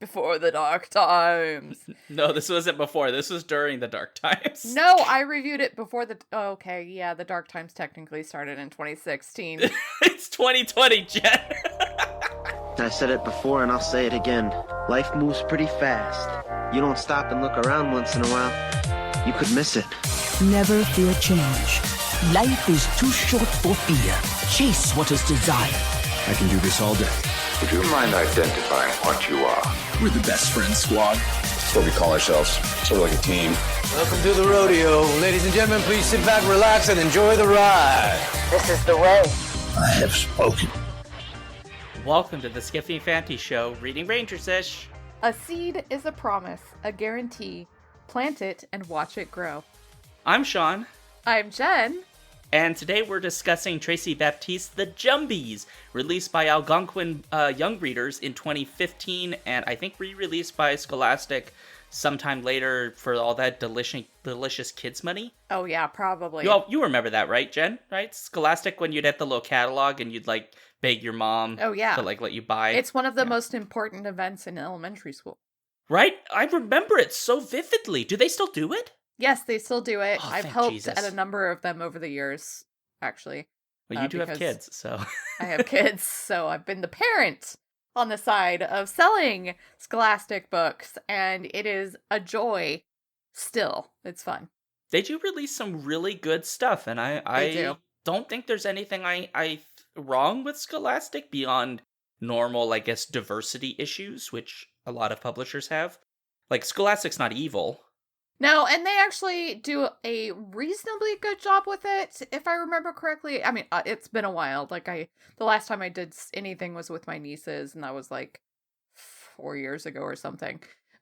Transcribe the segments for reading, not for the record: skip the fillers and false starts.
Before the dark times. No, this wasn't before. This was during the dark times. No, I reviewed it before the... okay, yeah, the dark times technically started in 2016. It's 2020, Jen. I said it before and I'll say it again. Life moves pretty fast. You don't stop and look around once in a while, you could miss it. Never fear change. Life is too short for fear. Chase what is desired. I can do this all day. Would you mind identifying what you are? We're the best friends squad. That's what we call ourselves. Sort of like a team. Welcome to the rodeo. Ladies and gentlemen, please sit back, relax, and enjoy the ride. This is the way. I have spoken. Welcome to the Skiffy and Fanty Show, reading Rangers-ish. A seed is a promise, a guarantee. Plant it and watch it grow. I'm Sean. I'm Jen. And today we're discussing Tracey Baptiste, The Jumbies, released by Algonquin Young Readers in 2015, and I think re-released by Scholastic sometime later for all that delicious kids money. Oh yeah, probably. You remember that, right, Jen? Right? Scholastic, when you'd get the little catalog and you'd beg your mom to let you buy. It's one of the most important events in elementary school. Right? I remember it so vividly. Do they still do it? Yes, they still do it. Oh, I've thank helped Jesus. at a number of them over the years, actually. Well, you do have kids, so. I have kids, so I've been the parent on the side of selling Scholastic books, and it is a joy still. It's fun. They do release some really good stuff, and I don't think there's anything I wrong with Scholastic beyond normal, I guess, diversity issues, which a lot of publishers have. Like, Scholastic's not evil. No, and they actually do a reasonably good job with it, if I remember correctly. I mean, it's been a while. The last time I did anything was with my nieces, and that was 4 years ago or something.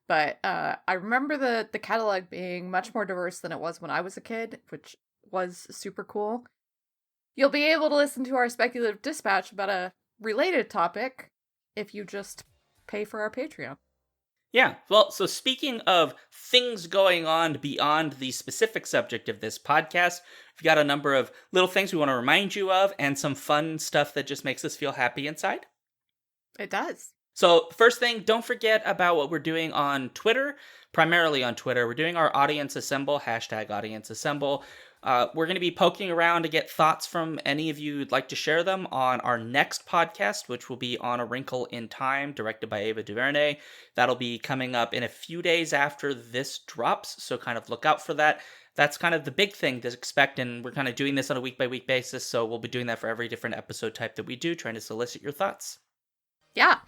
But I remember the catalog being much more diverse than it was when I was a kid, which was super cool. You'll be able to listen to our speculative dispatch about a related topic if you just pay for our Patreon. Yeah, well, so speaking of things going on beyond the specific subject of this podcast, we've got a number of little things we want to remind you of and some fun stuff that just makes us feel happy inside. It does. So first thing, don't forget about what we're doing on Twitter, primarily on Twitter. We're doing our Audience Assemble, #AudienceAssemble. We're going to be poking around to get thoughts from any of you who'd like to share them on our next podcast, which will be On a Wrinkle in Time, directed by Ava DuVernay. That'll be coming up in a few days after this drops, so kind of look out for that. That's kind of the big thing to expect, and we're kind of doing this on a week-by-week basis, so we'll be doing that for every different episode type that we do, trying to solicit your thoughts. Yeah.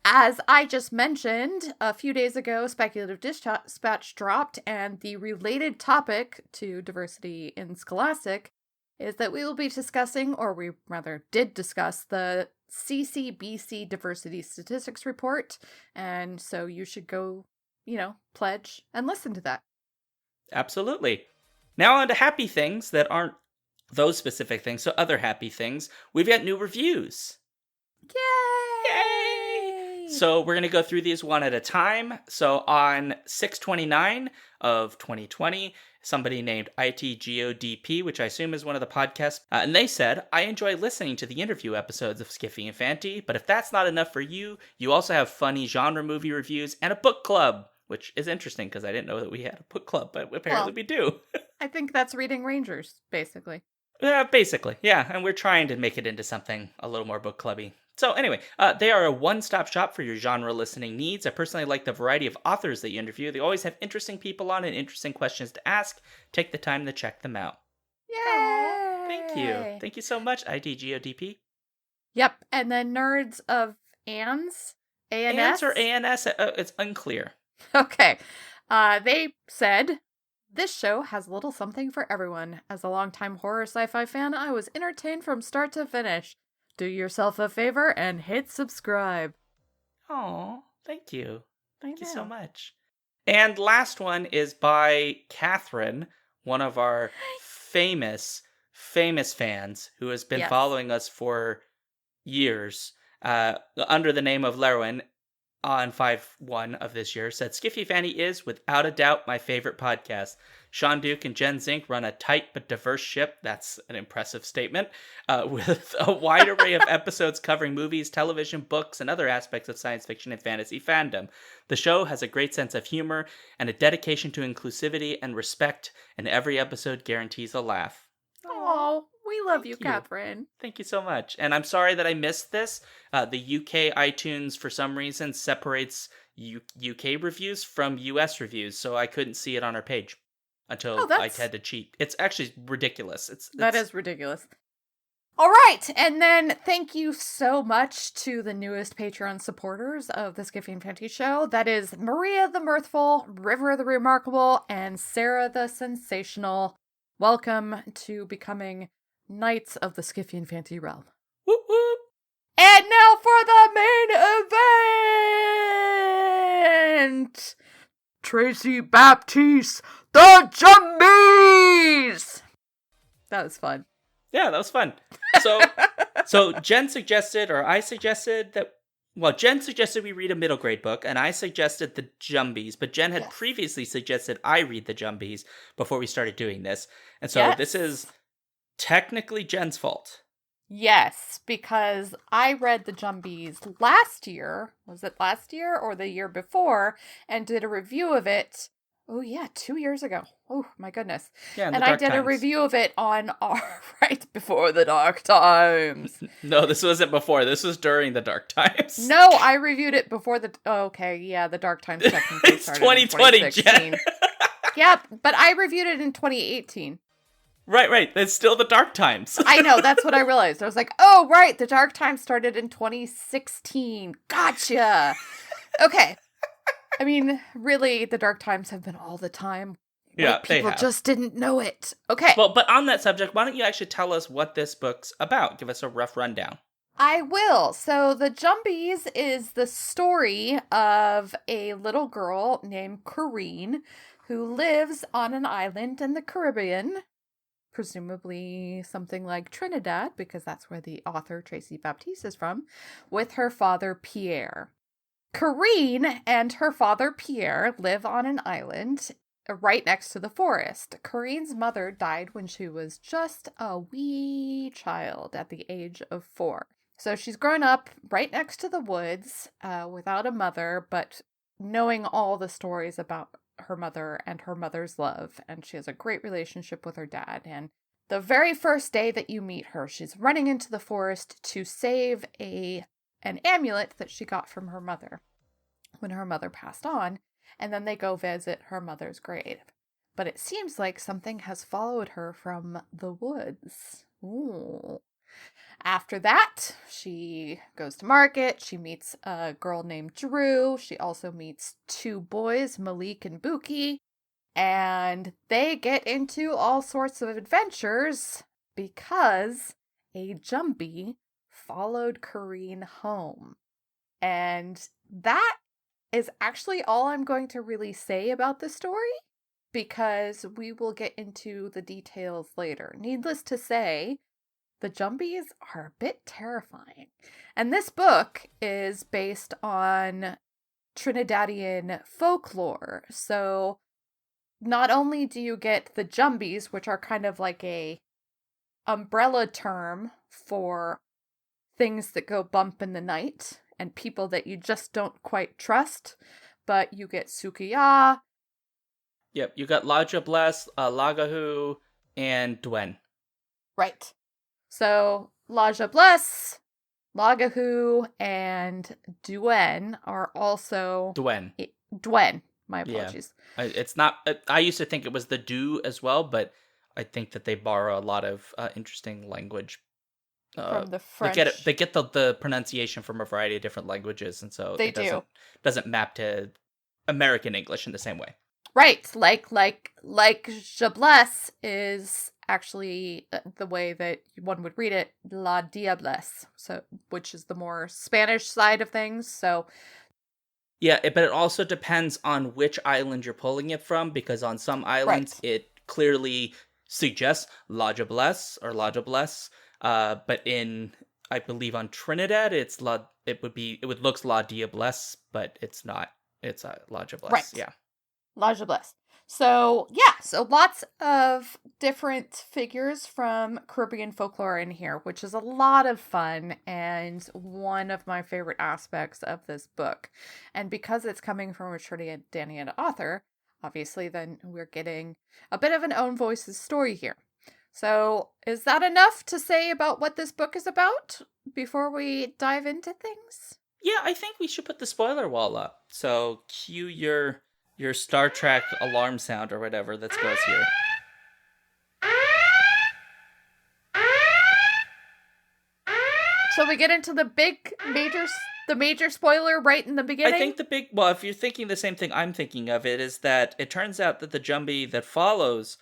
As I just mentioned, a few days ago, Speculative Dispatch dropped, and the related topic to diversity in Scholastic is that we will be discussing, or we rather did discuss, the CCBC Diversity Statistics Report, and so you should go, pledge and listen to that. Absolutely. Now on to happy things that aren't those specific things, so other happy things. We've got new reviews. Yay! So we're going to go through these one at a time. So on 6/29 of 2020, somebody named ITGODP, which I assume is one of the podcasts, and they said, I enjoy listening to the interview episodes of Skiffy and Fanty, but if that's not enough for you, you also have funny genre movie reviews and a book club, which is interesting because I didn't know that we had a book club, but apparently we do. I think that's Reading Rangers, basically. Basically, yeah, and we're trying to make it into something a little more book clubby. So anyway, they are a one-stop shop for your genre listening needs. I personally like the variety of authors that you interview. They always have interesting people on and interesting questions to ask. Take the time to check them out. Yay! Thank you. Thank you so much, ITGODP. Yep, and then Nerds of ANS? ANS? ANS or ANS? It's unclear. Okay. They said, this show has a little something for everyone. As a longtime horror sci-fi fan, I was entertained from start to finish. Do yourself a favor and hit subscribe. Oh, thank you. Thank you so much. And last one is by Catherine, one of our famous fans who has been following us for years under the name of Lerwin. on 5/1 of this year said, Skiffy Fanny is, without a doubt, my favorite podcast. Sean Duke and Jen Zink run a tight but diverse ship. That's an impressive statement. With a wide array of episodes covering movies, television, books, and other aspects of science fiction and fantasy fandom. The show has a great sense of humor and a dedication to inclusivity and respect, and every episode guarantees a laugh. Oh, we love you, you. Catherine. Thank you so much. And I'm sorry that I missed this. The UK iTunes, for some reason, separates UK reviews from US reviews, so I couldn't see it on our page until I had to cheat. It's actually ridiculous. That is ridiculous. All right, and then thank you so much to the newest Patreon supporters of the Skiffy and Fanty Show. That is Maria the Mirthful, River the Remarkable, and Sarah the Sensational. Welcome to becoming Knights of the Skiffy and Fanty realm. Whoop whoop. And now for the main event! Tracey, Baptiste, the Jumbies! That was fun. Yeah, that was fun. So Jen suggested, or I suggested that, well, Jen suggested we read a middle grade book, and I suggested the Jumbies, but Jen had previously suggested I read the Jumbies before we started doing this. And so this is technically Jen's fault. Yes, because I read the Jumbies last year. Was it last year or the year before? And did a review of it. Oh, yeah, 2 years ago. Oh, my goodness. Yeah, and I did a review of it on our right before the Dark Times. No, this wasn't before. This was during the Dark Times. No, I reviewed it before the... Oh, okay, yeah, the Dark Times technically it's started 2020, in 2016. Jen. Yep, but I reviewed it in 2018. Right. That's still the Dark Times. I know, that's what I realized. I was like, oh, right, the Dark Times started in 2016. Gotcha. Okay. I mean, really, the Dark Times have been all the time. Yeah, White people they have. just didn't know it. Okay. Well, but on that subject, why don't you actually tell us what this book's about? Give us a rough rundown. I will. So, The Jumbies is the story of a little girl named Corrine who lives on an island in the Caribbean, presumably something like Trinidad, because that's where the author Tracey Baptiste is from, with her father Pierre. Corrine and her father Pierre live on an island right next to the forest. Corine's mother died when she was just a wee child at the age of 4. So she's grown up right next to the woods without a mother, but knowing all the stories about her mother and her mother's love. And she has a great relationship with her dad. And the very first day that you meet her, she's running into the forest to save an amulet that she got from her mother when her mother passed on, and then they go visit her mother's grave. But it seems like something has followed her from the woods. Ooh. After that, she goes to market. She meets a girl named Drew. She also meets 2 boys, Malik and Buki, and they get into all sorts of adventures because a Jumbie followed Corrine home. And that is actually all I'm going to really say about the story, because we will get into the details later. Needless to say, the Jumbies are a bit terrifying. And this book is based on Trinidadian folklore. So not only do you get the Jumbies, which are kind of like a umbrella term for things that go bump in the night and people that you just don't quite trust, but you get Sukiya. Yep, you got Laja Bless, Lagahu, and Dwen. Right. So Laja Bless, Lagahu, and Dwen are also... Dwen. My apologies. Yeah. It's not... I used to think it was the do as well, but I think that they borrow a lot of interesting language. From the French. They get the pronunciation from a variety of different languages, and so it doesn't map to American English in the same way. Right, like Jablesse is actually the way that one would read it, La Diablesse, so which is the more Spanish side of things. So yeah, but it also depends on which island you're pulling it from, because on some islands it clearly suggests La Jablesse or La Jablesse. But I believe on Trinidad, it's La it would look La Diablesse, but it's not. It's a La Diablesse. Right. Yeah. La Diablesse. So, yeah, so lots of different figures from Caribbean folklore in here, which is a lot of fun and one of my favorite aspects of this book. And because it's coming from a Trinidadian author, obviously then we're getting a bit of an own voices story here. So, is that enough to say about what this book is about before we dive into things? Yeah, I think we should put the spoiler wall up. So, cue your Star Trek alarm sound or whatever that goes here. So we get into the major spoiler right in the beginning? I think if you're thinking the same thing I'm thinking of, it is that it turns out that the Jumbie that follows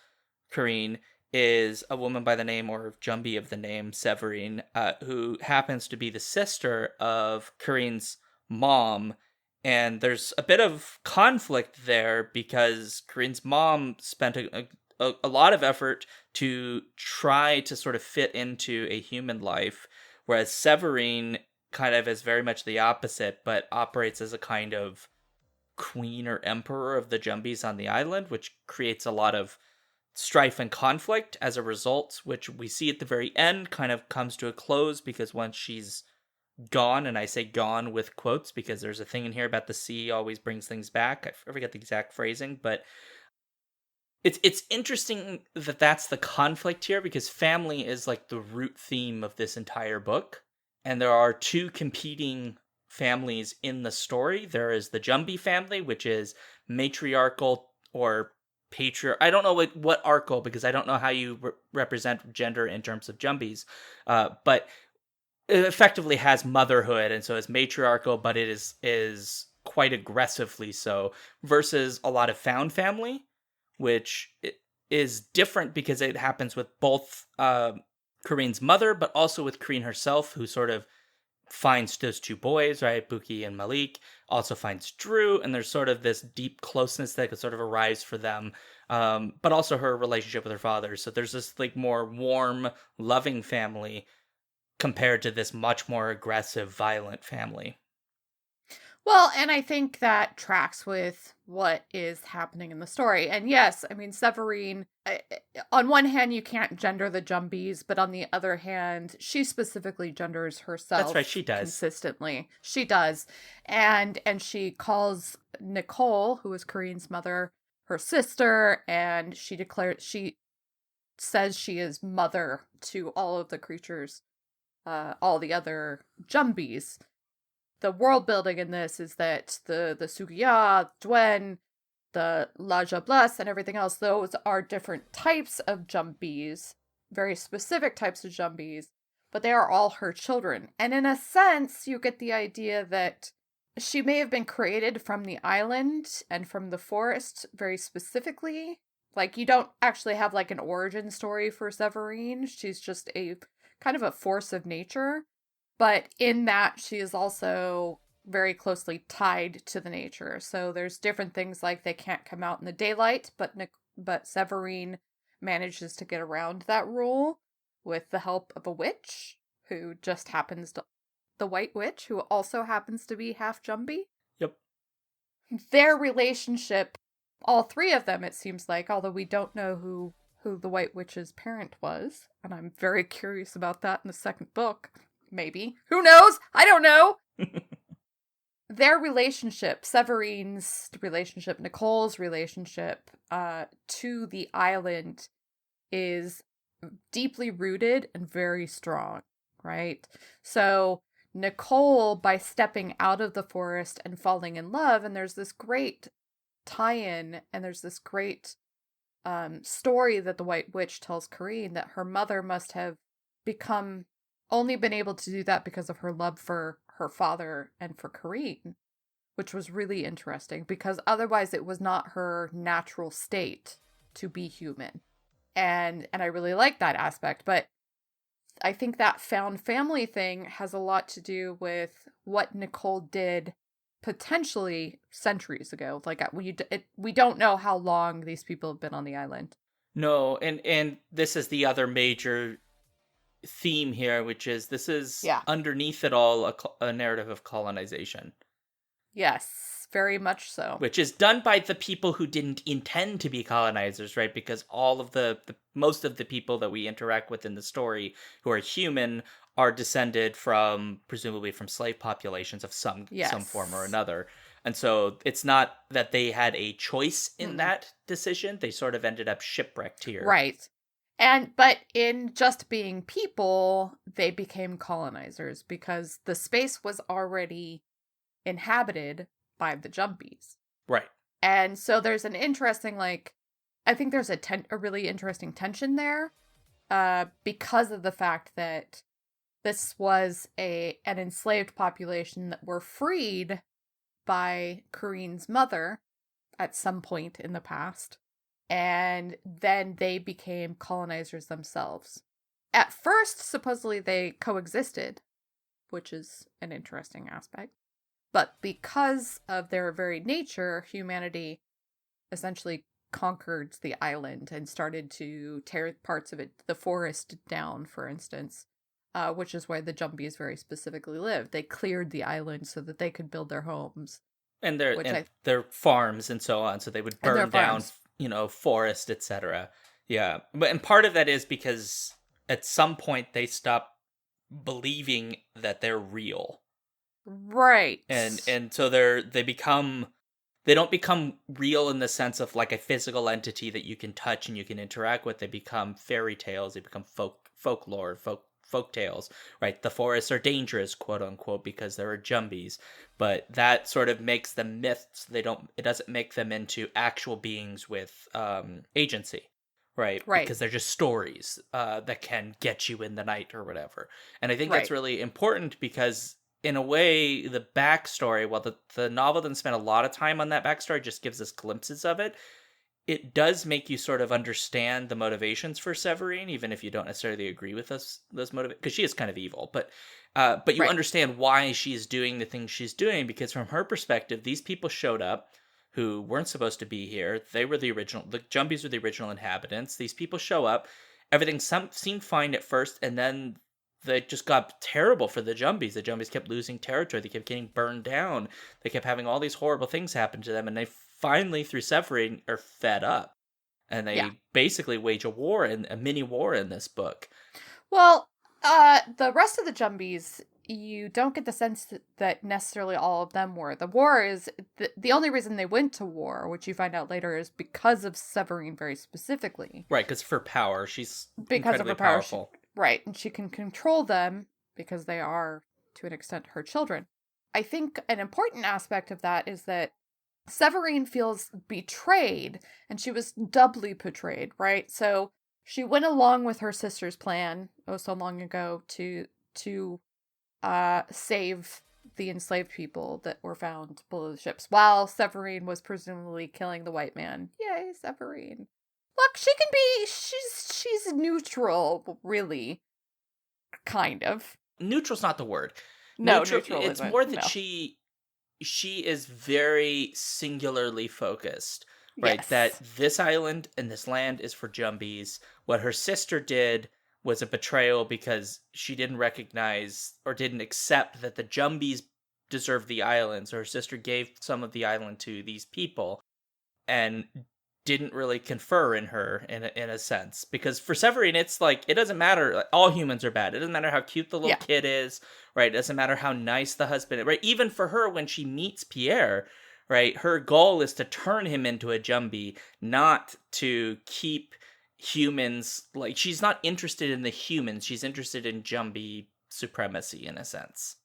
Kareen is a woman by the name, or Jumbie of the name, Severine, who happens to be the sister of Kareen's mom. And there's a bit of conflict there because Kareen's mom spent a lot of effort to try to sort of fit into a human life, whereas Severine kind of is very much the opposite, but operates as a kind of queen or emperor of the Jumbies on the island, which creates a lot of strife and conflict as a result, which we see at the very end kind of comes to a close because once she's gone, and I say gone with quotes because there's a thing in here about the sea always brings things back. I forget the exact phrasing, but it's interesting that that's the conflict here because family is like the root theme of this entire book, and there are two competing families in the story. There is the Jumbie family, which is matriarchal or I don't know what archal, because I don't know how you represent gender in terms of Jumbies, but it effectively has motherhood, and so it's matriarchal, but it is quite aggressively so, versus a lot of found family, which is different because it happens with both Kareen's mother, but also with Kareen herself, who sort of finds those two boys, right, Buki and Malik, also finds Drew, and there's sort of this deep closeness that sort of arrives for them, but also her relationship with her father. So there's this like more warm, loving family compared to this much more aggressive, violent family. Well, and I think that tracks with what is happening in the story. And yes, I mean, Severine, on one hand, you can't gender the Jumbies, but on the other hand, she specifically genders herself. That's right, she does. Consistently. She does. And she calls Nicole, who is Kareen's mother, her sister, and she says she is mother to all of the creatures, all the other Jumbies. The world building in this is that the Sugiya, Dwen, the La Diablesse, and everything else, those are different types of Jumbies, very specific types of Jumbies, but they are all her children. And in a sense, you get the idea that she may have been created from the island and from the forest very specifically. Like, you don't actually have like an origin story for Severine. She's just a kind of a force of nature. But in that, she is also very closely tied to the nature. So there's different things like they can't come out in the daylight, but Severine manages to get around that rule with the help of a witch who just happens to... The White Witch, who also happens to be half Jumbie. Yep. Their relationship, all three of them, it seems like, although we don't know who the White Witch's parent was, and I'm very curious about that in the second book. Maybe. Who knows? I don't know. Their relationship, Severine's relationship, Nicole's relationship to the island is deeply rooted and very strong, right? So Nicole, by stepping out of the forest and falling in love, and there's this great tie-in, and there's this great story that the White Witch tells Kareen that her mother must have only been able to do that because of her love for her father and for Kareen, which was really interesting because otherwise it was not her natural state to be human. And I really like that aspect, but I think that found family thing has a lot to do with what Nicole did potentially centuries ago. Like we don't know how long these people have been on the island. No, and this is the other major theme here, which is this is Yeah. underneath it all a narrative of colonization. Yes, very much so. Which is done by the people who didn't intend to be colonizers, right? Because all of the most of the people that we interact with in the story who are human are descended from, presumably from slave populations of some form or another. And so it's not that they had a choice in that decision. They sort of ended up shipwrecked here. Right. But in just being people, they became colonizers because the space was already inhabited by the Jumbies. Right. And so there's an interesting, I think there's a really interesting tension there, because of the fact that this was an enslaved population that were freed by Kareen's mother at some point in the past. And then they became colonizers themselves. At first, supposedly, they coexisted, which is an interesting aspect. But because of their very nature, humanity essentially conquered the island and started to tear parts of it, the forest down, for instance, which is where the Jumbies very specifically lived. They cleared the island so that they could build their homes. And their farms and so on, so they would burn down, forest, etc. Yeah. And part of that is because at some point they stop believing that they're real. Right. And so they don't become real in the sense of like a physical entity that you can touch and you can interact with. They become fairy tales, they become folklore, folk tales, right? The forests are dangerous, quote unquote, because there are Jumbies, but that sort of makes them myths. It doesn't make them into actual beings with agency, right? Because they're just stories that can get you in the night or whatever. And I think that's really important because in a way, the backstory, while the novel doesn't spend a lot of time on that backstory, just gives us glimpses of it. It does make you sort of understand the motivations for Severine, even if you don't necessarily agree with those motivations, because she is kind of evil. But you understand why she's doing the things she's doing, because from her perspective, these people showed up who weren't supposed to be here. They were the Jumbies were the original inhabitants. These people show up. Everything seemed fine at first, and then they just got terrible for the Jumbies. The Jumbies kept losing territory. They kept getting burned down. They kept having all these horrible things happen to them, and they finally, through Severine, are fed up. And they basically wage a mini war in this book. Well, the rest of the Jumbies, you don't get the sense that necessarily all of them were. The war is, the only reason they went to war, which you find out later, is because of Severine very specifically. Right, because of her power. She's because incredibly of her power, powerful. Right, and she can control them because they are, to an extent, her children. I think an important aspect of that is that Severine feels betrayed, and she was doubly betrayed, right? So she went along with her sister's plan, so long ago, to save the enslaved people that were found below the ships, while Severine was presumably killing the white man. Yay, Severine. Look, she's neutral, really. Kind of. Neutral's not the word. No, neutral isn't. It's more that she is very singularly focused, right? Yes. That this island and this land is for Jumbies. What her sister did was a betrayal because she didn't recognize or didn't accept that the Jumbies deserved the island. So her sister gave some of the island to these people and didn't really confer in her in a sense, because for Severine it's like it doesn't matter, like, all humans are bad. It doesn't matter how cute the little kid is, right? It doesn't matter how nice the husband is, right? Even for her, when she meets Pierre, right, her goal is to turn him into a Jumbie, not to keep humans. Like, she's not interested in the humans, she's interested in Jumbie supremacy in a sense.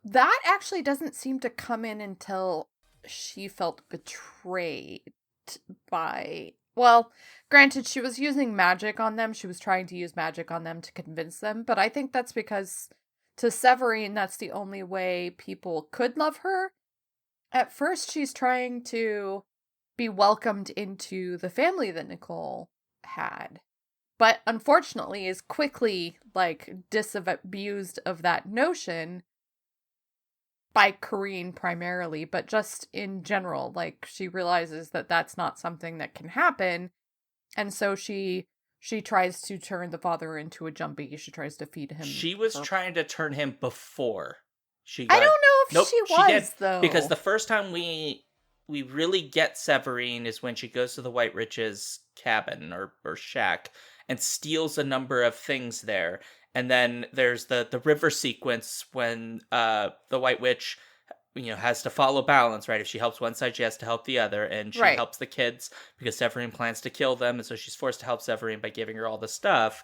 That actually doesn't seem to come in until she felt betrayed by, well, granted, she was using magic on them. She was trying to use magic on them to convince them, but I think that's because to Severine, that's the only way people could love her. At first, she's trying to be welcomed into the family that Nicole had, but unfortunately is quickly, disabused of that notion by Kareen primarily, but just in general, she realizes that that's not something that can happen, and so she she tries to turn the father into a Jumbie. She tries to feed him. She was trying to turn him before she I got... don't know if Nope, she she did, was, though. because the first time we really get Severine is when she goes to the White Witch's cabin or shack and steals a number of things there. And then there's the river sequence when the White Witch, has to follow balance, right? If she helps one side, she has to help the other, and she Right. helps the kids because Severine plans to kill them, and so she's forced to help Severine by giving her all the stuff.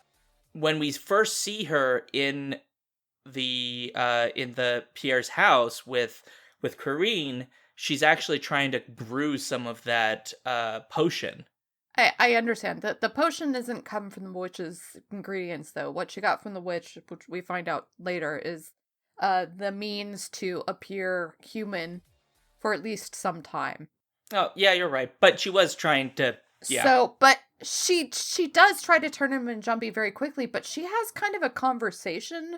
When we first see her in the Pierre's house with Corinne, she's actually trying to brew some of that potion. I understand that the potion doesn't come from the witch's ingredients, though. What she got from the witch, which we find out later, is the means to appear human for at least some time. Oh, yeah, you're right. But she was trying to, yeah. So, but she does try to turn him into Jumbie very quickly, but she has kind of a conversation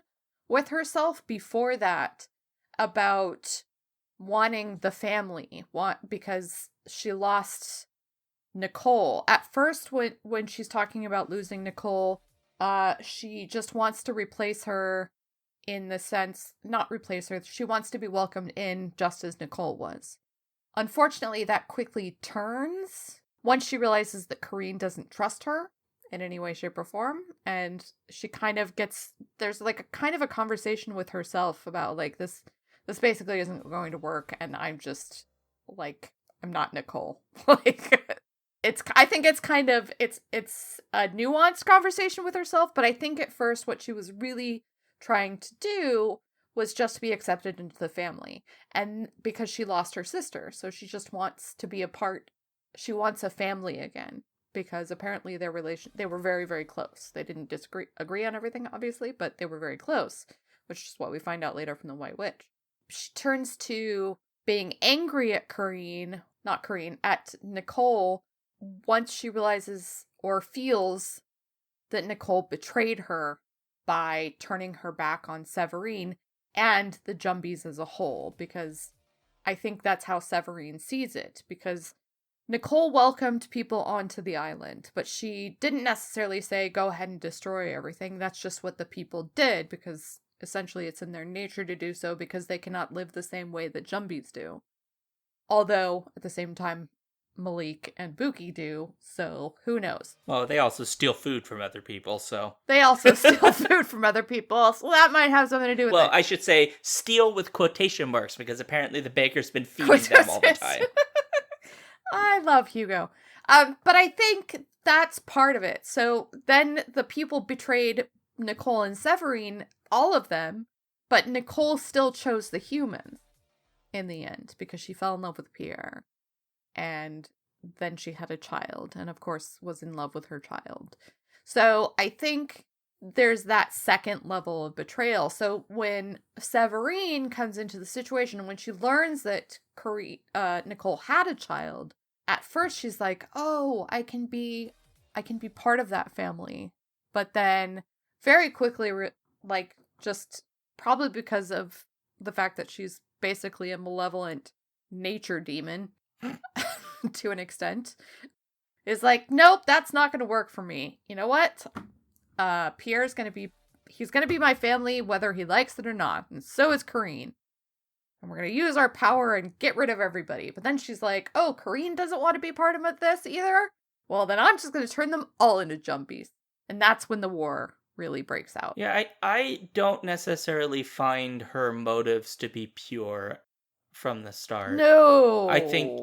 with herself before that about wanting the family, because she lost Nicole. At first, when she's talking about losing Nicole, she just wants to replace her in the sense, not replace her, she wants to be welcomed in just as Nicole was. Unfortunately, that quickly turns once she realizes that Corinne doesn't trust her in any way, shape, or form, and she kind of there's like a kind of a conversation with herself about like this basically isn't going to work, and I'm just like, I'm not Nicole. Like, I think it's kind of, it's a nuanced conversation with herself, but I think at first what she was really trying to do was just to be accepted into the family, and because she lost her sister, so she just wants to be a part. She wants a family again, because apparently they were very, very close. They didn't agree on everything, obviously, but they were very close, which is what we find out later from the White Witch. She turns to being angry at at Nicole, once she realizes or feels that Nicole betrayed her by turning her back on Severine and the Jumbies as a whole, because I think that's how Severine sees it, because Nicole welcomed people onto the island, but she didn't necessarily say, go ahead and destroy everything. That's just what the people did, because essentially it's in their nature to do so, because they cannot live the same way that Jumbies do. Although, at the same time, Malik and Buki do, so who knows? Well, they also steal food from other people, so... They also steal food from other people, so that might have something to do with it. Well, I should say steal with quotation marks, because apparently the baker's been feeding them all the time. I love Hugo. But I think that's part of it. So then the people betrayed Nicole and Severine, all of them, but Nicole still chose the humans in the end, because she fell in love with Pierre. And then she had a child, and of course was in love with her child. So I think there's that second level of betrayal. So when Severine comes into the situation, and when she learns that Nicole had a child, at first she's like, oh, I can be part of that family. But then very quickly, just probably because of the fact that she's basically a malevolent nature demon, to an extent, is like, nope, that's not going to work for me. You know what? Pierre's he's going to be my family whether he likes it or not. And so is Corinne. And we're going to use our power and get rid of everybody. But then she's like, oh, Corinne doesn't want to be part of this either? Well, then I'm just going to turn them all into Jumbies. And that's when the war really breaks out. Yeah, I don't necessarily find her motives to be pure from the start. No. I think...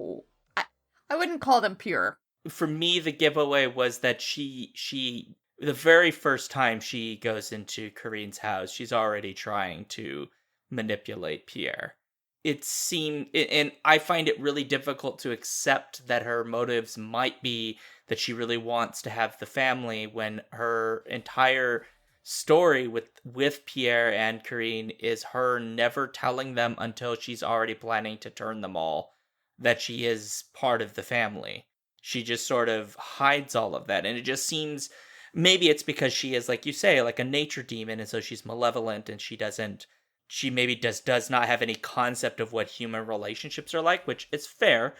I wouldn't call them pure. For me, the giveaway was that she the very first time she goes into Corinne's house, she's already trying to manipulate Pierre. It seemed, and I find it really difficult to accept that her motives might be that she really wants to have the family, when her entire story with Pierre and Corinne is her never telling them until she's already planning to turn them all that she is part of the family. She just sort of hides all of that. And it just seems, maybe it's because she is, like you say, like a nature demon, and so she's malevolent, and she maybe does not have any concept of what human relationships are like, which is fair.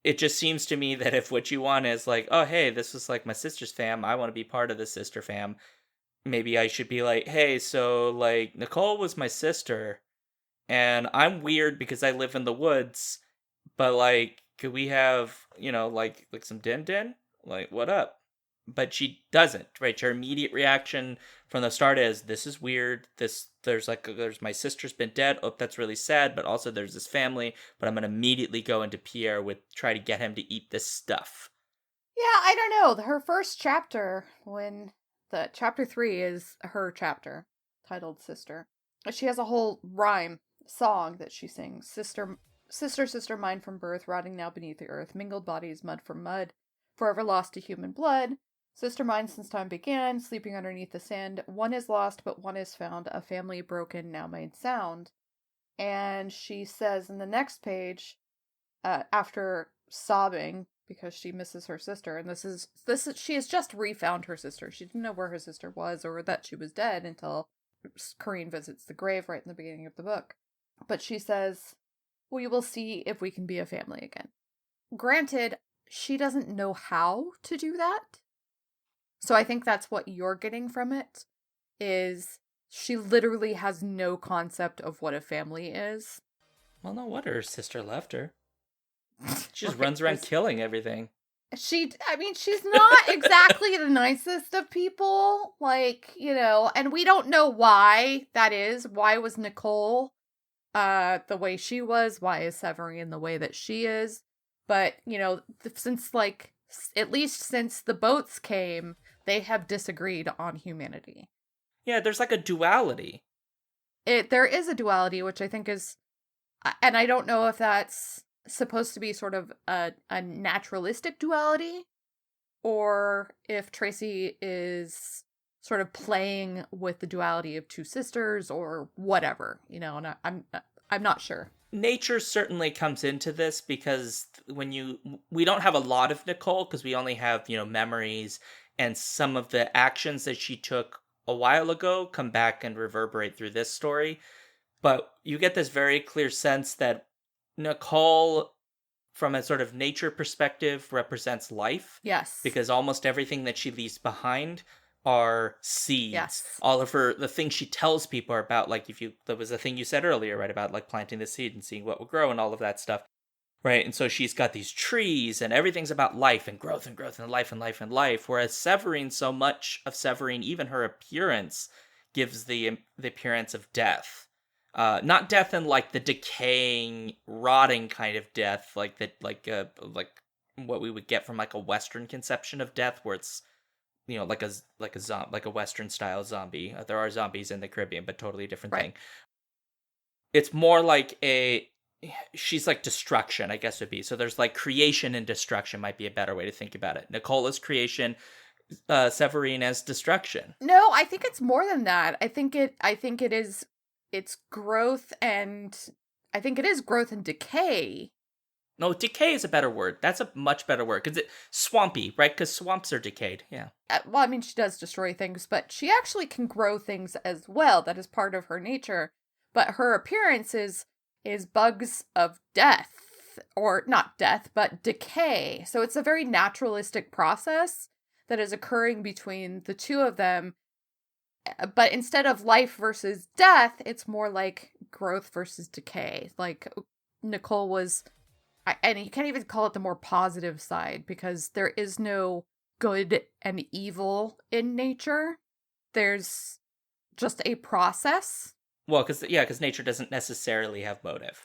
it just seems to me that if what you want is like, oh, hey, this is like my sister's fam, I want to be part of the sister fam, maybe I should be like, hey, so like Nicole was my sister and I'm weird because I live in the woods, but like, could we have, like some din din? Like, what up? But she doesn't, right? Her immediate reaction from the start is, this is weird. There's my sister's been dead. Oh, that's really sad. But also there's this family, but I'm going to immediately go into Pierre try to get him to eat this stuff. Yeah, I don't know. Her first chapter, when the chapter 3 is her chapter titled Sister. She has a whole rhyme song that she sings. Sister, sister, sister mine from birth, rotting now beneath the earth, mingled bodies, mud from mud, forever lost to human blood. Sister mine since time began, sleeping underneath the sand. One is lost, but one is found. A family broken, now made sound. And she says in the next page, after sobbing because she misses her sister, and this is she has just refound her sister. She didn't know where her sister was or that she was dead until Corinne visits the grave right in the beginning of the book. But she says, "We will see if we can be a family again." Granted, she doesn't know how to do that. So I think that's what you're getting from it, is she literally has no concept of what a family is. Well, no wonder her sister left her. She just runs around killing everything. She's not exactly the nicest of people, and we don't know why that is. Why was Nicole the way she was? Why is Severine the way that she is? But, since, at least since the boats came, they have disagreed on humanity. Yeah, there's like a duality. There is a duality, which I think is, and I don't know if that's supposed to be sort of a naturalistic duality, or if Tracey is sort of playing with the duality of two sisters or whatever, and I'm not sure. Nature certainly comes into this because we don't have a lot of Nicole because we only have, memories, and some of the actions that she took a while ago come back and reverberate through this story. But you get this very clear sense that Nicole, from a sort of nature perspective, represents life. Yes. Because almost everything that she leaves behind are seeds. Yes. All of the things she tells people are about, there was a thing you said earlier, right, about like planting the seed and seeing what will grow and all of that stuff, right? And so she's got these trees and everything's about life and growth and growth and life and life and life, whereas Severine, so much of Severine, even her appearance, gives the appearance of death. Not death in like the decaying, rotting kind of death, like what we would get from like a Western conception of death, where it's, like a Western style zombie. There are zombies in the Caribbean, but totally different thing. It's more like she's like destruction, I guess would be. So there's like creation and destruction might be a better way to think about it. Nicole is creation, Severine as destruction. No, I think it's more than that. I think it's growth, and I think it is growth and decay. No, decay is a better word. That's a much better word, because it's swampy, right? Because swamps are decayed, yeah. She does destroy things, but she actually can grow things as well. That is part of her nature. But her appearance is bugs of death, or not death, but decay. So it's a very naturalistic process that is occurring between the two of them. But instead of life versus death, it's more like growth versus decay. Like Nicole was, and you can't even call it the more positive side, because there is no good and evil in nature. There's just a process. Well, because nature doesn't necessarily have motive.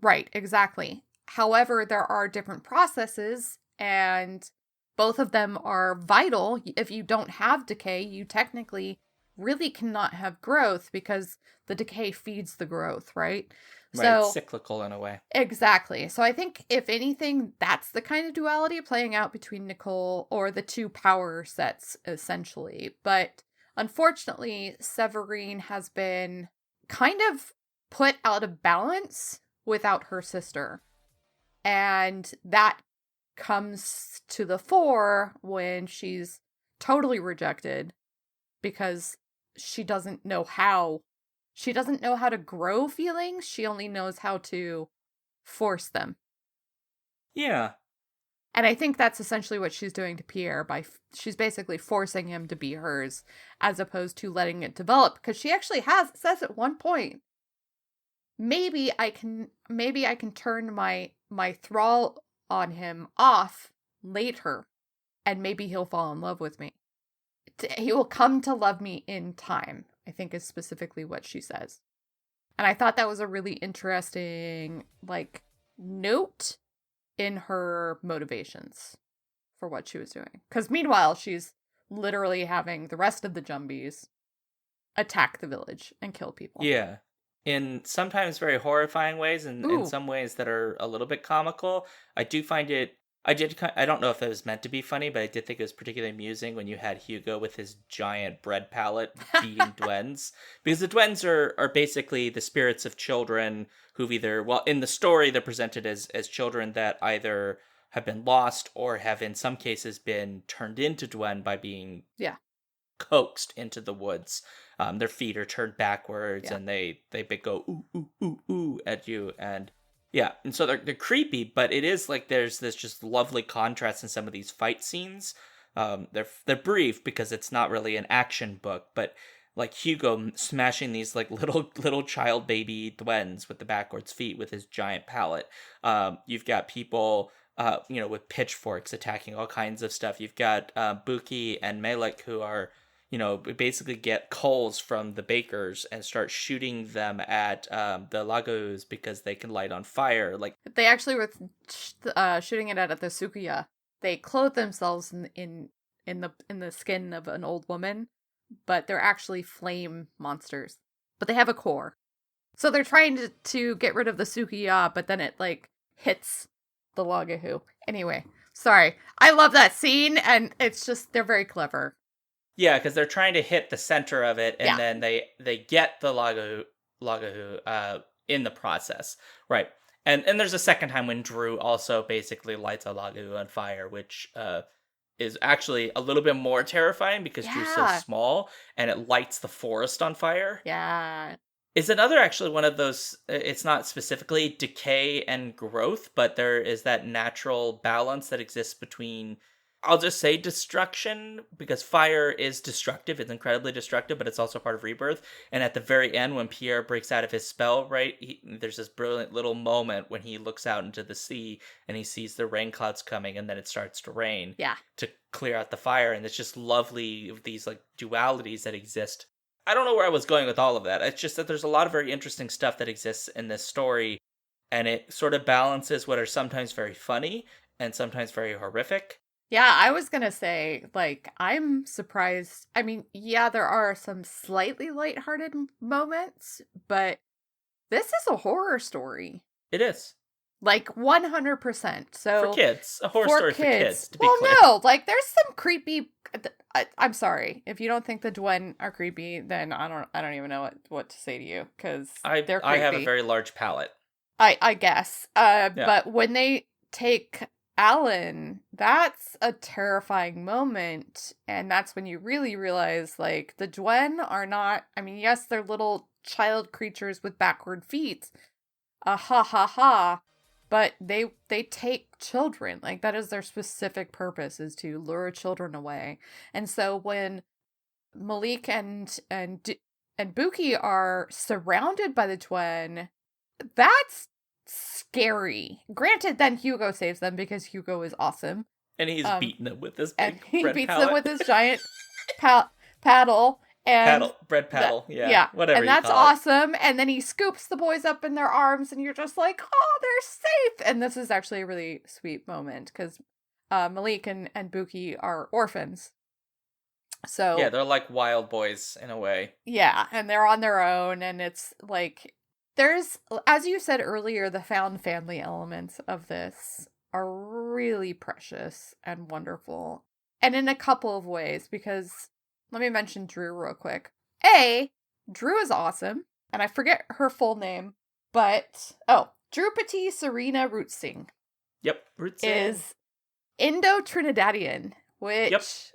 Right, exactly. However, there are different processes, and both of them are vital. If you don't have decay, you technically really cannot have growth, because the decay feeds the growth, right? Right, So it's cyclical in a way. Exactly. So I think, if anything, that's the kind of duality playing out between Nicole, or the two power sets, essentially. But unfortunately, Severine has been kind of put out of balance without her sister. And that comes to the fore when she's totally rejected, because she doesn't know how. She doesn't know how to grow feelings. She only knows how to force them. Yeah. And I think that's essentially what she's doing to Pierre she's basically forcing him to be hers as opposed to letting it develop, because she actually says at one point, maybe I can turn my thrall on him off later and maybe he'll fall in love with me. He will come to love me in time, I think is specifically what she says. And I thought that was a really interesting, like, note in her motivations for what she was doing. Because meanwhile, she's literally having the rest of the Jumbies attack the village and kill people. Yeah. In sometimes very horrifying ways, and in some ways that are a little bit comical. I do find it... I don't know if it was meant to be funny, but I did think it was particularly amusing when you had Hugo with his giant bread pallet beating Dwens. Because the Dwens are basically the spirits of children who've either... Well, in the story, they're presented as children that either have been lost or have, in some cases, been turned into Dwen by being coaxed into the woods. Their feet are turned backwards, and they go ooh, ooh, ooh, ooh at you, and... Yeah, and so they're creepy, but it is like there's this just lovely contrast in some of these fight scenes. They're brief because it's not really an action book, but like Hugo smashing these like little child baby Dwens with the backwards feet with his giant pallet. You've got people with pitchforks attacking all kinds of stuff. You've got Buki and Melek who are basically get coals from the bakers and start shooting them at the lagos because they can light on fire. Like they actually were shooting it at the Sukiya. They clothe themselves in the skin of an old woman, but they're actually flame monsters. But they have a core, so they're trying to get rid of the Sukiya, but then it like hits the lagahu. Anyway, sorry. I love that scene, and it's just they're very clever. Yeah, because they're trying to hit the center of it, and then they get the lagahu in the process. Right. And there's a second time when Drew also basically lights a lagahu on fire, which is actually a little bit more terrifying because Drew's so small, and it lights the forest on fire. Yeah. Is another actually one of those, it's not specifically decay and growth, but there is that natural balance that exists between... I'll just say destruction, because fire is destructive. It's incredibly destructive, but it's also part of rebirth. And at the very end, when Pierre breaks out of his spell, right, there's this brilliant little moment when he looks out into the sea and he sees the rain clouds coming, and then it starts to rain to clear out the fire. And it's just lovely, these like dualities that exist. I don't know where I was going with all of that. It's just that there's a lot of very interesting stuff that exists in this story, and it sort of balances what are sometimes very funny and sometimes very horrific. Yeah, I was going to say, like, I'm surprised. I mean, yeah, there are some slightly lighthearted moments, but this is a horror story. It is. Like, 100%. So for kids. A horror story for kids, to be clear. No, like, there's some creepy... I'm sorry. If you don't think the Dwen are creepy, then I don't even know what to say to you, because they're creepy. I have a very large palate. I guess. But when they take... Alan, that's a terrifying moment, and that's when you really realize, like, the Dwen are not, I mean, yes, they're little child creatures with backward feet, but they take children, like, that is their specific purpose, is to lure children away. And so when Malik and Buki are surrounded by the Dwen, that's scary. Granted, then Hugo saves them because Hugo is awesome. And he's beating them with his big them with his giant paddle. And bread paddle. Yeah. Whatever. And that's awesome. And then he scoops the boys up in their arms, and you're just like, oh, they're safe. And this is actually a really sweet moment because Malik and Buki are orphans. So yeah, they're like wild boys in a way. Yeah, and they're on their own, and it's like... There's, as you said earlier, the found family elements of this are really precious and wonderful. And in a couple of ways, because let me mention Drew real quick. Drew is awesome, and I forget her full name, but, Drupati Serena Rootsing. Yep, Rootsing. Is Indo-Trinidadian, which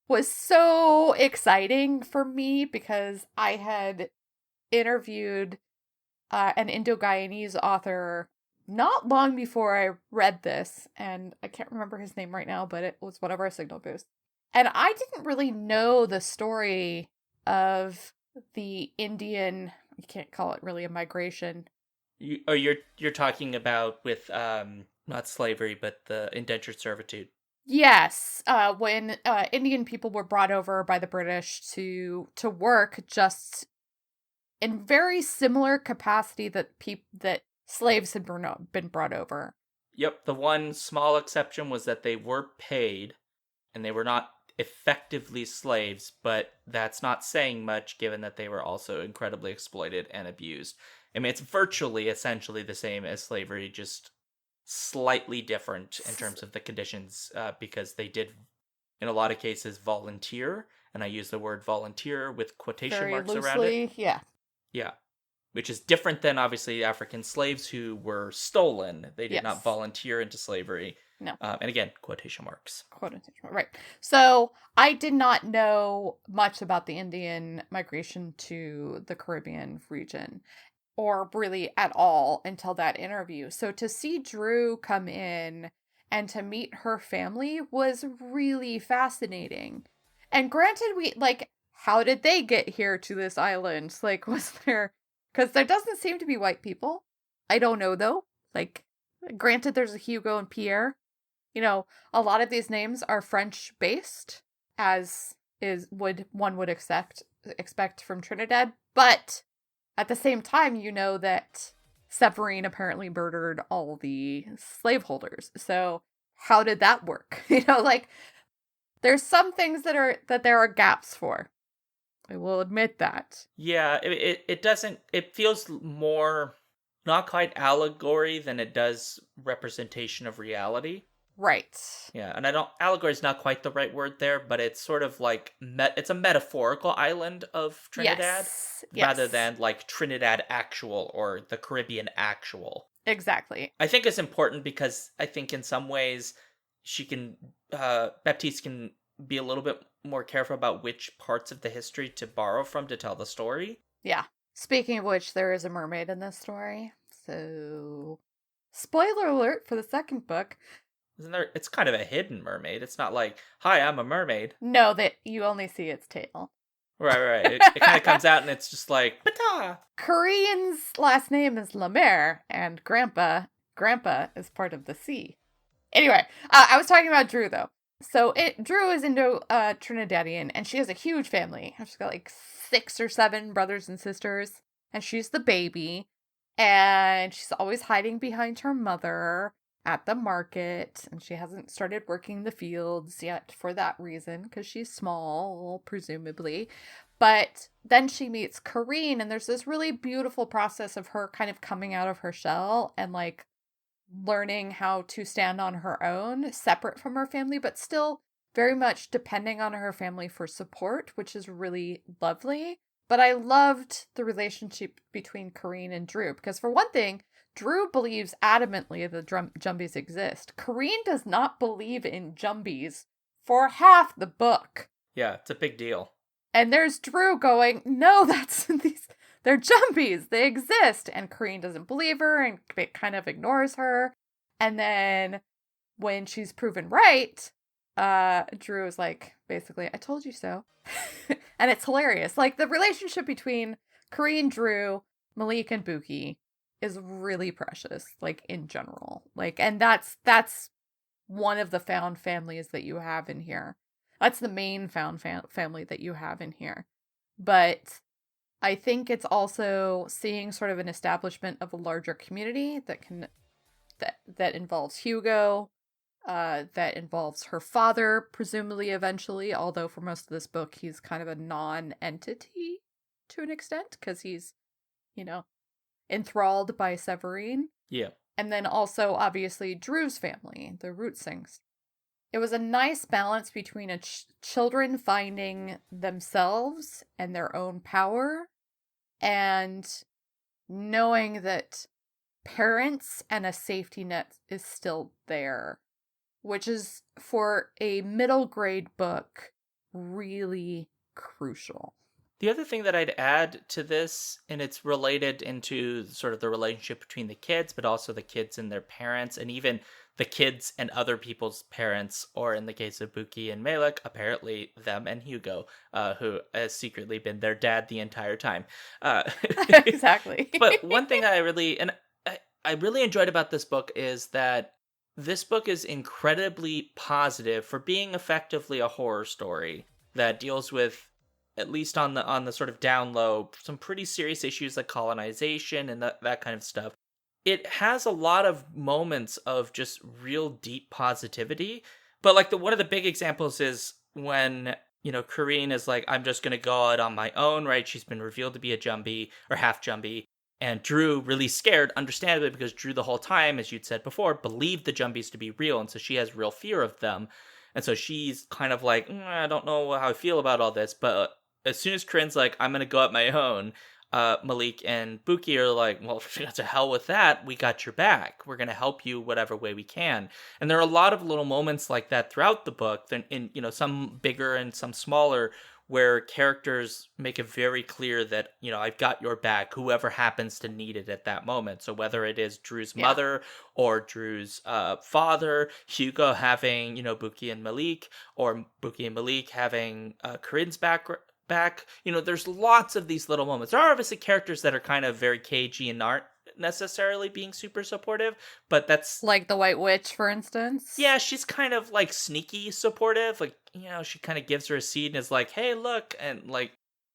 was so exciting for me because I had interviewed an Indo-Guyanese author not long before I read this, and I can't remember his name right now, but it was one of our signal boosts. And I didn't really know the story of the Indian, you can't call it really a migration. You're talking about with not slavery, but the indentured servitude. Yes, when Indian people were brought over by the British to work just in very similar capacity that slaves had been brought over. Yep, the one small exception was that they were paid, and they were not effectively slaves, but that's not saying much given that they were also incredibly exploited and abused. I mean, it's virtually, essentially the same as slavery, just slightly different in terms of the conditions, because they did, in a lot of cases, volunteer, and I use the word volunteer with quotation Very marks loosely, around it. yeah. Yeah. Which is different than, obviously, African slaves who were stolen. They did not volunteer into slavery. No. And again, quotation marks. Quotation, right. So I did not know much about the Indian migration to the Caribbean region, or really at all until that interview. So to see Drew come in and to meet her family was really fascinating. And granted, how did they get here to this island? Like, was there, because there doesn't seem to be white people. I don't know though. Like, granted, there's a Hugo and Pierre. You know, a lot of these names are French based, as one would expect from Trinidad, but at the same time, you know that Severine apparently murdered all the slaveholders. So how did that work? There's some things that there are gaps for. I will admit that. Yeah, it doesn't, it feels more not quite allegory than it does representation of reality. Right. Yeah, and allegory is not quite the right word there, but it's sort of like, it's a metaphorical island of Trinidad, yes. rather than like Trinidad actual or the Caribbean actual. Exactly. I think it's important because I think in some ways Baptiste can be a little bit more careful about which parts of the history to borrow from to tell the story. Yeah. Speaking of which, there is a mermaid in this story. So, spoiler alert for the second book. Isn't there? It's kind of a hidden mermaid. It's not like, "Hi, I'm a mermaid." No, that you only see its tail. Right. It kind of comes out and it's just like, "Bata." Korean's last name is Lemaire, and Grandpa is part of the sea. Anyway, I was talking about Drew though. So Drew is Trinidadian, and she has a huge family. She's got like 6 or 7 brothers and sisters, and she's the baby, and she's always hiding behind her mother at the market, and she hasn't started working the fields yet for that reason, because she's small, presumably. But then she meets Kareen, and there's this really beautiful process of her kind of coming out of her shell and like learning how to stand on her own, separate from her family, but still very much depending on her family for support, which is really lovely. But I loved the relationship between Kareen and Drew, because for one thing, Drew believes adamantly that Jumbies exist. Kareen does not believe in Jumbies for half the book. Yeah, it's a big deal. And there's Drew going, no, they're Jumbies. They exist. And Kareen doesn't believe her and kind of ignores her. And then when she's proven right, Drew is like, basically, I told you so. And it's hilarious. Like, the relationship between Kareen, Drew, Malik, and Buki is really precious, like, in general. Like, and that's one of the found families that you have in here. That's the main found family that you have in here. But I think it's also seeing sort of an establishment of a larger community that involves Hugo, that involves her father, presumably eventually, although for most of this book, he's kind of a non-entity to an extent, because he's, enthralled by Severine. Yeah. And then also, obviously, Drew's family, the Rootsings. It was a nice balance between children finding themselves and their own power, and knowing that parents and a safety net is still there, which is, for a middle grade book, really crucial. The other thing that I'd add to this, and it's related into sort of the relationship between the kids, but also the kids and their parents, and even the kids and other people's parents, or in the case of Buki and Malik, apparently them and Hugo, who has secretly been their dad the entire time. Exactly. But one thing I really enjoyed about this book is that this book is incredibly positive for being effectively a horror story that deals with, at least on the sort of down low, some pretty serious issues like colonization and that kind of stuff. It has a lot of moments of just real deep positivity, but like one of the big examples is when, you know, Corinne is like, I'm just gonna go out on my own, right? She's been revealed to be a Jumbie or half Jumbie, and Drew really scared, understandably, because Drew the whole time, as you'd said before, believed the Jumbies to be real, and so she has real fear of them. And so she's kind of like, I don't know how I feel about all this, but as soon as Corinne's like, I'm going to go out my own, Malik and Buki are like, well, to hell with that. We got your back. We're going to help you whatever way we can. And there are a lot of little moments like that throughout the book, in, you know, some bigger and some smaller, where characters make it very clear that, you know, I've got your back, whoever happens to need it at that moment. So whether it is Drew's mother or Drew's father, Hugo having, you know, Buki and Malik, or Buki and Malik having Corinne's back, you know, there's lots of these little moments. There are obviously characters that are kind of very cagey and aren't necessarily being super supportive, but that's like the White Witch, for instance. Yeah, she's kind of like sneaky supportive. Like, you know, she kind of gives her a seed and is like, hey, look. And like,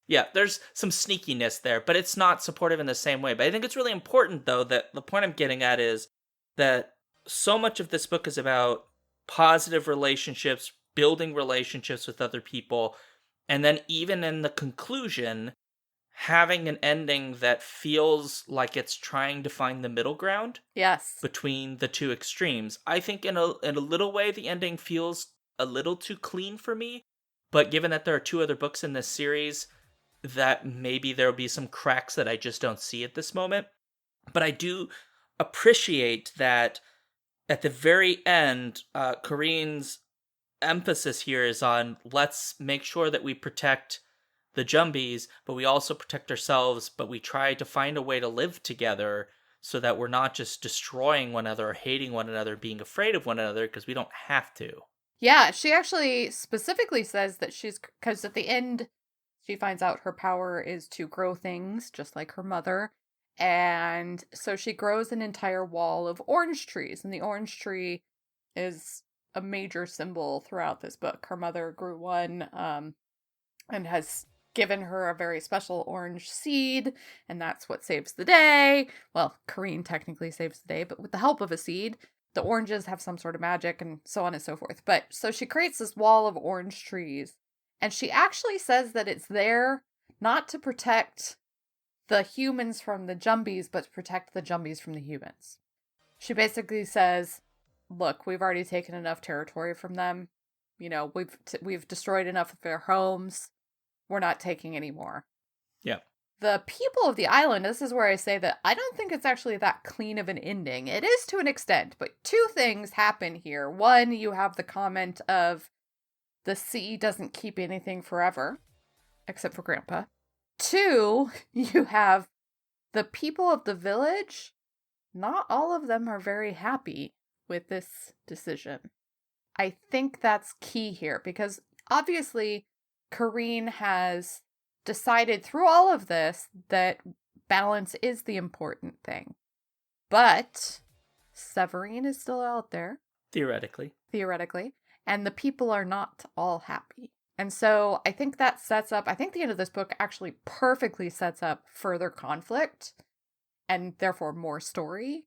yeah, there's some sneakiness there, but it's not supportive in the same way. But I think it's really important, though, that the point I'm getting at is that so much of this book is about positive relationships, building relationships with other people, and then even in the conclusion, having an ending that feels like it's trying to find the middle ground. Yes. Between the two extremes. I think in a little way the ending feels a little too clean for me, but given that there are two other books in this series, that maybe there'll be some cracks that I just don't see at this moment. But I do appreciate that at the very end, Corinne's emphasis here is on, let's make sure that we protect the Jumbies, but we also protect ourselves, but we try to find a way to live together so that we're not just destroying one another or hating one another, being afraid of one another, because we don't have to. Yeah, she actually specifically says that because at the end, she finds out her power is to grow things, just like her mother. And so she grows an entire wall of orange trees, and the orange tree is a major symbol throughout this book. Her mother grew one, and has given her a very special orange seed, and that's what saves the day. Well, Corinne technically saves the day, but with the help of a seed, the oranges have some sort of magic and so on and so forth. But so she creates this wall of orange trees, and she actually says that it's there not to protect the humans from the Jumbies, but to protect the Jumbies from the humans. She basically says, look, we've already taken enough territory from them. You know, we've destroyed enough of their homes. We're not taking any more. Yeah. The people of the island, this is where I say that I don't think it's actually that clean of an ending. It is to an extent, but two things happen here. One, you have the comment of the sea doesn't keep anything forever, except for Grandpa. Two, you have the people of the village. Not all of them are very happy with this decision. I think that's key here, because obviously Corinne has decided through all of this that balance is the important thing. But Severine is still out there. Theoretically. And the people are not all happy. And so I think that sets up, I think the end of this book actually perfectly sets up further conflict and therefore more story,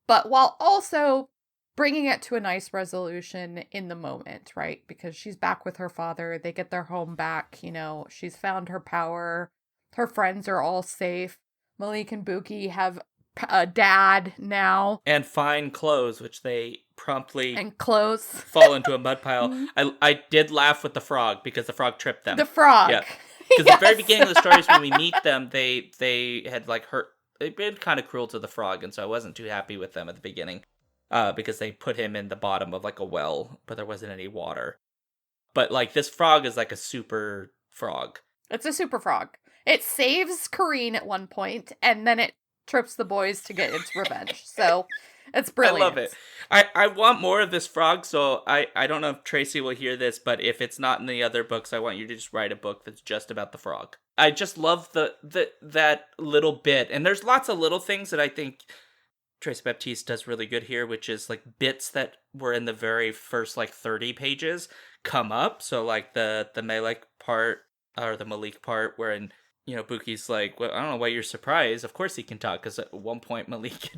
but while also bringing it to a nice resolution in the moment, right? Because she's back with her father. They get their home back. You know, she's found her power. Her friends are all safe. Malik and Buki have a dad now. And fine clothes, which they promptly fall into a mud pile. Mm-hmm. I did laugh with the frog because the frog tripped them. The frog. Yeah. Because yes. The very beginning of the stories when we meet them, they had like hurt. They'd been kind of cruel to the frog, and so I wasn't too happy with them at the beginning. Because they put him in the bottom of like a well, but there wasn't any water. But like this frog is like a super frog. It's a super frog. It saves Kareen at one point, and then it trips the boys to get its revenge. So it's brilliant. I love it. I want more of this frog, so I don't know if Tracey will hear this, but if it's not in the other books, I want you to just write a book that's just about the frog. I just love that little bit. And there's lots of little things that I think Tracey Baptiste does really good here, which is like bits that were in the very first like 30 pages come up. So like the Malik part, or the Malik part, wherein, you know, Buki's like, well, I don't know why you're surprised. Of course he can talk, because at one point Malik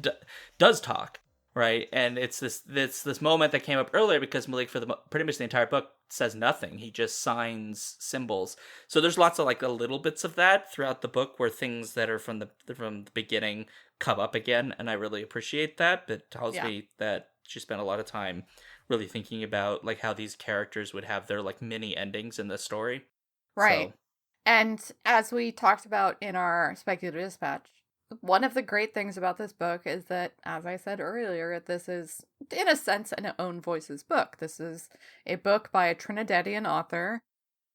does talk, right? And it's this moment that came up earlier, because Malik for pretty much the entire book says nothing. He just signs symbols. So there's lots of like little bits of that throughout the book, where things that are from the beginning come up again, and I really appreciate that. But tells me that she spent a lot of time really thinking about like how these characters would have their like mini endings in the story. Right. So. And as we talked about in our Speculative Dispatch, one of the great things about this book is that, as I said earlier, this is, in a sense, an own voices book. This is a book by a Trinidadian author,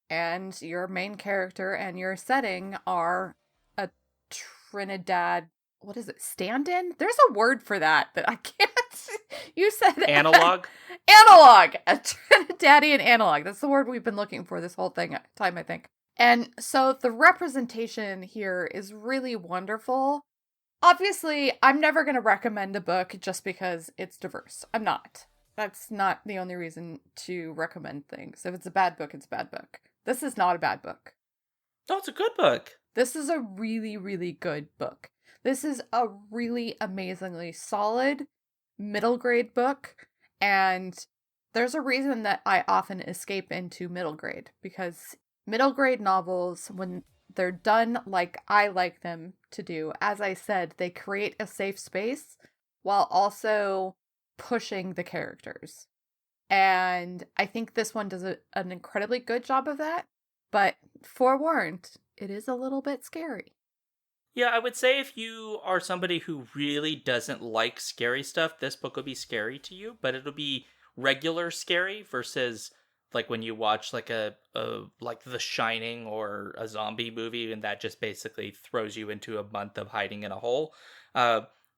and your main character and your setting are a Trinidad, what is it, stand-in? There's a word for that I can't. You said Analog? Analog! A Trinidadian analog. That's the word we've been looking for this whole time, I think. And so the representation here is really wonderful. Obviously, I'm never going to recommend a book just because it's diverse. I'm not. That's not the only reason to recommend things. If it's a bad book, it's a bad book. This is not a bad book. No, it's a good book. This is a really, really good book. This is a really amazingly solid middle grade book. And there's a reason that I often escape into middle grade, because middle grade novels, when they're done like I like them to do, as I said, they create a safe space while also pushing the characters. And I think this one does an incredibly good job of that. But forewarned, it is a little bit scary. Yeah, I would say if you are somebody who really doesn't like scary stuff, this book will be scary to you, but it'll be regular scary versus like when you watch like a like The Shining or a zombie movie, and that just basically throws you into a month of hiding in a hole.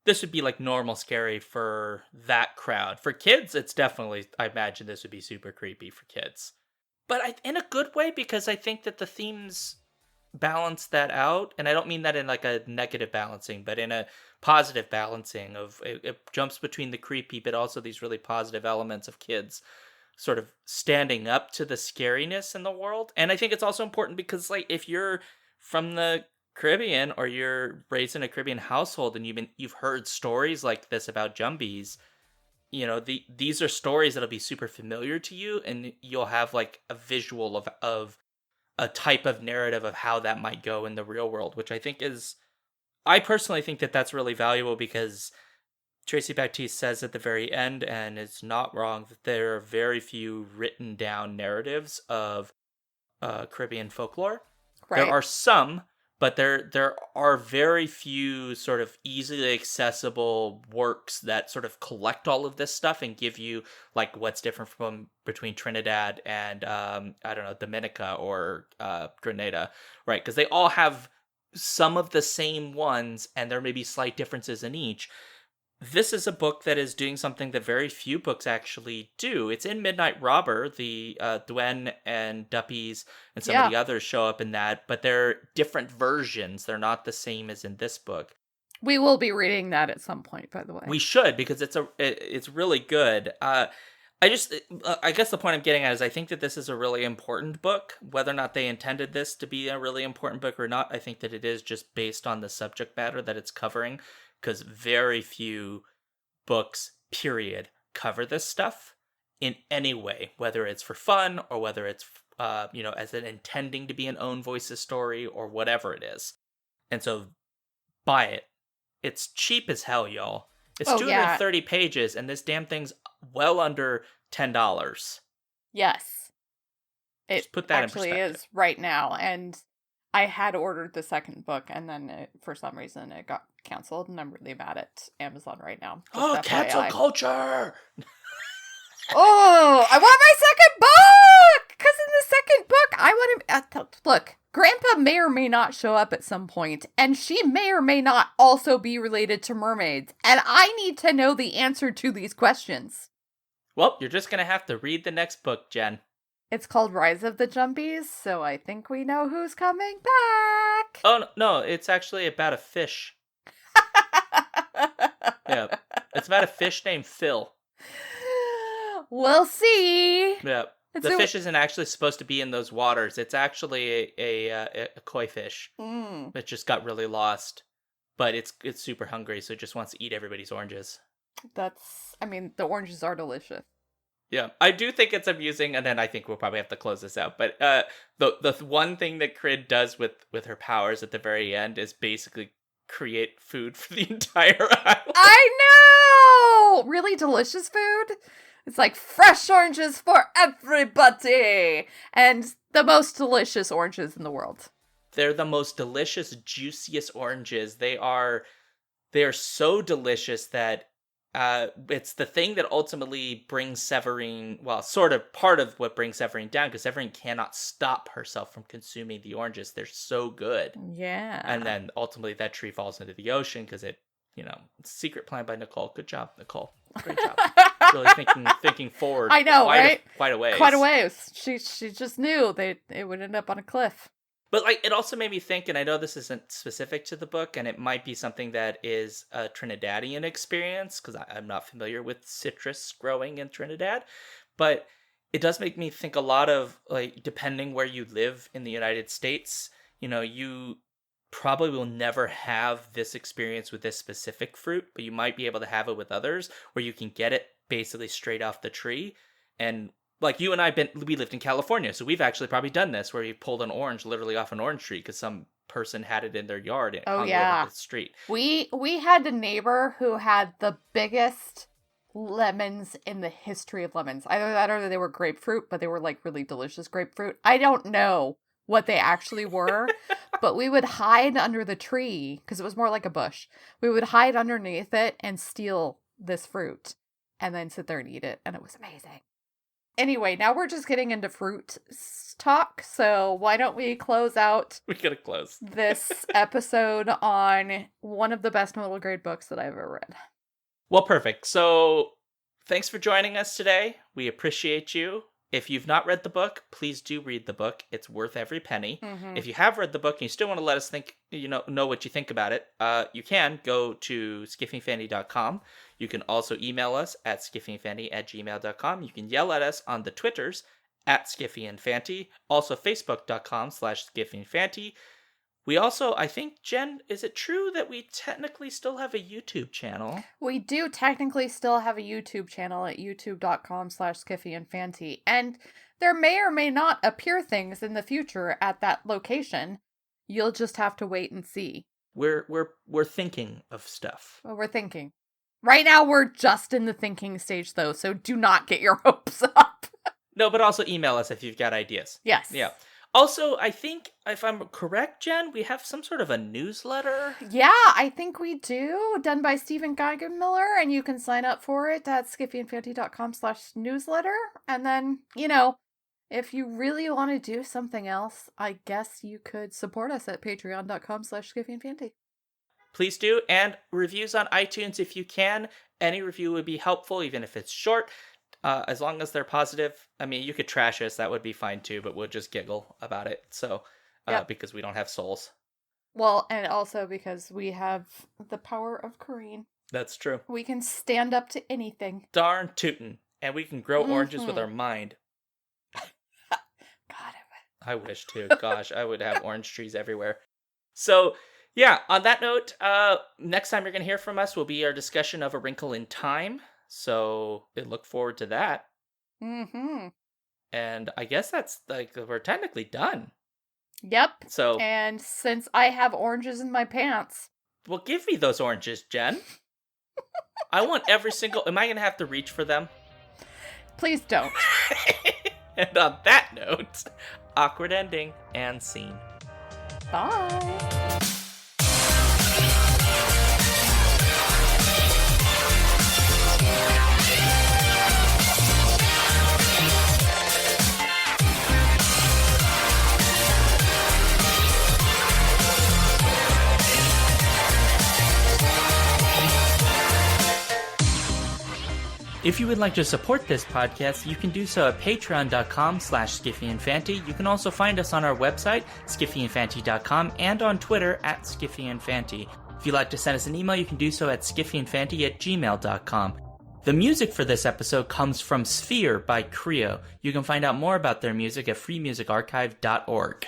This would be like normal scary for that crowd. For kids, it's definitely, I imagine this would be super creepy for kids. But in a good way, because I think that the themes balance that out. And I don't mean that in like a negative balancing, but in a positive balancing of it jumps between the creepy, but also these really positive elements of kids sort of standing up to the scariness in the world. And I think it's also important because, like, if you're from the Caribbean or you're raised in a Caribbean household and you've heard stories like this about Jumbies, you know, these are stories that'll be super familiar to you, and you'll have like a visual of a type of narrative of how that might go in the real world, which I think I personally think that that's really valuable, because Tracey Baptiste says at the very end, and it's not wrong, that there are very few written down narratives of Caribbean folklore. Right. There are some, but there are very few sort of easily accessible works that sort of collect all of this stuff and give you like what's different between Trinidad and I don't know, Dominica or Grenada, right? Because they all have some of the same ones, and there may be slight differences in each. This is a book that is doing something that very few books actually do. It's in Midnight Robber. The Duen and Duppies and some of the others show up in that, but they're different versions. They're not the same as in this book. We will be reading that at some point, by the way. We should, because it's really good. I guess the point I'm getting at is I think that this is a really important book. Whether or not they intended this to be a really important book or not, I think that it is, just based on the subject matter that it's covering. Because very few books, period, cover this stuff in any way, whether it's for fun or whether it's, as an intending to be an own voices story or whatever it is. And so, buy it. It's cheap as hell, y'all. It's 230 pages, and this damn thing's well under $10. Yes. It just put that actually in perspective. Is right now, and I had ordered the second book, and then for some reason it got canceled, and I'm really mad at Amazon right now. Cancel culture! Oh, I want my second book! Because in the second book, I want to... look, Grandpa may or may not show up at some point, and she may or may not also be related to mermaids, and I need to know the answer to these questions. Well, you're just going to have to read the next book, Jen. It's called Rise of the Jumbies, so I think we know who's coming back. Oh, no, it's actually about a fish. Yeah, it's about a fish named Phil. We'll see. Yeah, the fish isn't actually supposed to be in those waters. It's actually a koi fish that just got really lost. But it's super hungry, so it just wants to eat everybody's oranges. The oranges are delicious. Yeah, I do think it's amusing, and then I think we'll probably have to close this out. But the one thing that Crid does with her powers at the very end is basically create food for the entire island. I know! Really delicious food? It's like fresh oranges for everybody! And the most delicious oranges in the world. They're the most delicious, juiciest oranges. They are so delicious that it's the thing that ultimately brings Severine, well, sort of part of what brings Severine down, because Severine cannot stop herself from consuming the oranges. They're so good. Yeah. And then ultimately that tree falls into the ocean because it, secret plan by Nicole. Good job, Nicole. Great job. Really thinking forward. I know, right? Quite a ways. Quite a ways. She just knew it would end up on a cliff. But it also made me think, and I know this isn't specific to the book, and it might be something that is a Trinidadian experience, because I'm not familiar with citrus growing in Trinidad, but it does make me think a lot of, depending where you live in the United States, you probably will never have this experience with this specific fruit, but you might be able to have it with others, where you can get it basically straight off the tree, and you and I, we lived in California, so we've actually probably done this, where we pulled an orange literally off an orange tree because some person had it in their yard and hung over the street. We had a neighbor who had the biggest lemons in the history of lemons. Either that or they were grapefruit, but they were really delicious grapefruit. I don't know what they actually were, but we would hide under the tree because it was more like a bush. We would hide underneath it and steal this fruit and then sit there and eat it, and it was amazing. Anyway, now we're just getting into fruit talk, so why don't we close out We gotta close this episode on one of the best middle grade books that I've ever read. Well, perfect. So, thanks for joining us today. We appreciate you. If you've not read the book, please do read the book. It's worth every penny. Mm-hmm. If you have read the book and you still want to let us know what you think about it, you can go to skiffingfanny.com. You can also email us at skiffingfanny@gmail.com. You can yell at us on the Twitters at @skiffyandfanty. Also, facebook.com/skiffingfanty. We also, I think, Jen, is it true that we technically still have a YouTube channel? We do technically still have a YouTube channel at youtube.com/skiffyandfanty. And there may or may not appear things in the future at that location. You'll just have to wait and see. We're thinking of stuff. Well, we're thinking. Right now, we're just in the thinking stage, though, so do not get your hopes up. No, but also email us if you've got ideas. Yes. Yeah. Also, I think, if I'm correct, Jen, we have some sort of a newsletter. Yeah, I think we do. Done by Stephen Geigenmiller, and you can sign up for it at skiffyandfanty.com/newsletter. And then, if you really want to do something else, I guess you could support us at patreon.com/skiffyandfanty. Please do. And reviews on iTunes if you can. Any review would be helpful, even if it's short. As long as they're positive. I mean, you could trash us, that would be fine too, but we'll just giggle about it. So, because we don't have souls. Well, and also because we have the power of Corrine. That's true. We can stand up to anything. Darn tootin'. And we can grow oranges with our mind. God, I wish too. Gosh, I would have orange trees everywhere. So, yeah, on that note, next time you're going to hear from us will be our discussion of A Wrinkle in Time. So, look forward to that. Mm-hmm. And I guess that's, we're technically done. Yep. So, and since I have oranges in my pants. Well, give me those oranges, Jen. I want every single... Am I going to have to reach for them? Please don't. And on that note, awkward ending and scene. Bye. If you would like to support this podcast, you can do so at patreon.com/SkiffyandFanty. You can also find us on our website, skiffyandfanty.com, and on Twitter at skiffyandfanty. If you'd like to send us an email, you can do so at skiffyandfanty@gmail.com. The music for this episode comes from Sphere by Creo. You can find out more about their music at freemusicarchive.org.